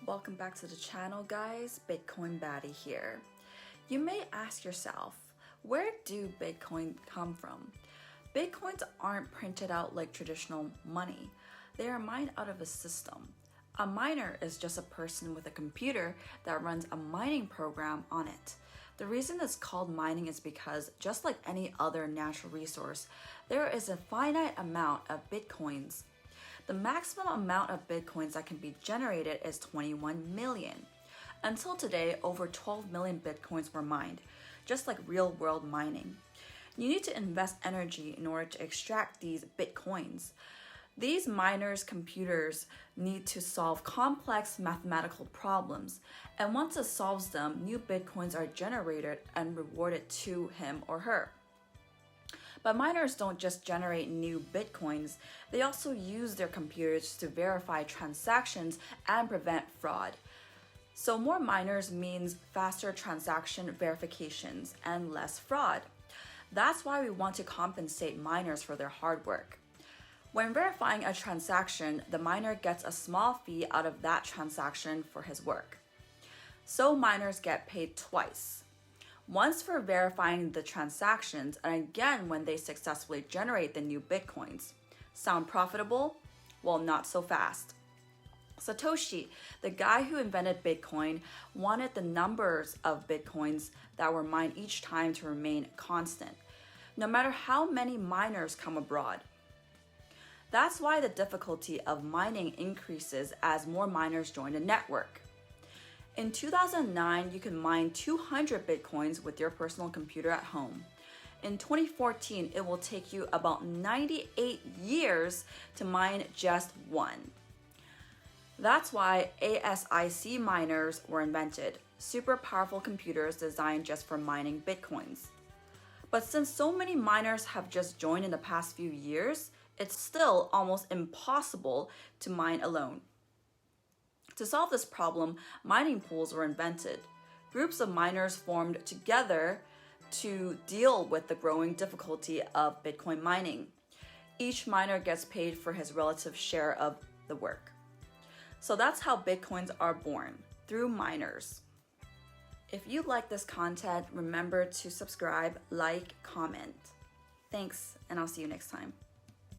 Welcome back to the channel, guys. Bitcoin Baddie here. You may ask yourself, where do Bitcoin come from? Bitcoins aren't printed out like traditional money. They are mined out of a system. A miner is just a person with a computer that runs a mining program on it. The reason it's called mining is because, just like any other natural resource, there is a finite amount of Bitcoins. The maximum amount of Bitcoins that can be generated is 21 million. Until today, over 12 million Bitcoins were mined, just like real-world mining. You need to invest energy in order to extract these Bitcoins. These miners' computers need to solve complex mathematical problems, and once it solves them, new Bitcoins are generated and rewarded to him or her. But miners don't just generate new Bitcoins, they also use their computers to verify transactions and prevent fraud. So more miners means faster transaction verifications and less fraud. That's why we want to compensate miners for their hard work. When verifying a transaction, the miner gets a small fee out of that transaction for his work. So miners get paid twice. Once for verifying the transactions, and again when they successfully generate the new Bitcoins. Sound profitable? Well, not so fast. Satoshi, the guy who invented Bitcoin, wanted the numbers of Bitcoins that were mined each time to remain constant, no matter how many miners come abroad. That's why the difficulty of mining increases as more miners join the network. In 2009, you could mine 200 Bitcoins with your personal computer at home. In 2014, it will take you about 98 years to mine just one. That's why ASIC miners were invented, super powerful computers designed just for mining Bitcoins. But since so many miners have just joined in the past few years, it's still almost impossible to mine alone. To solve this problem, mining pools were invented. Groups of miners formed together to deal with the growing difficulty of Bitcoin mining. Each miner gets paid for his relative share of the work. So that's how Bitcoins are born, through miners. If you like this content, remember to subscribe, like, comment. Thanks, and I'll see you next time.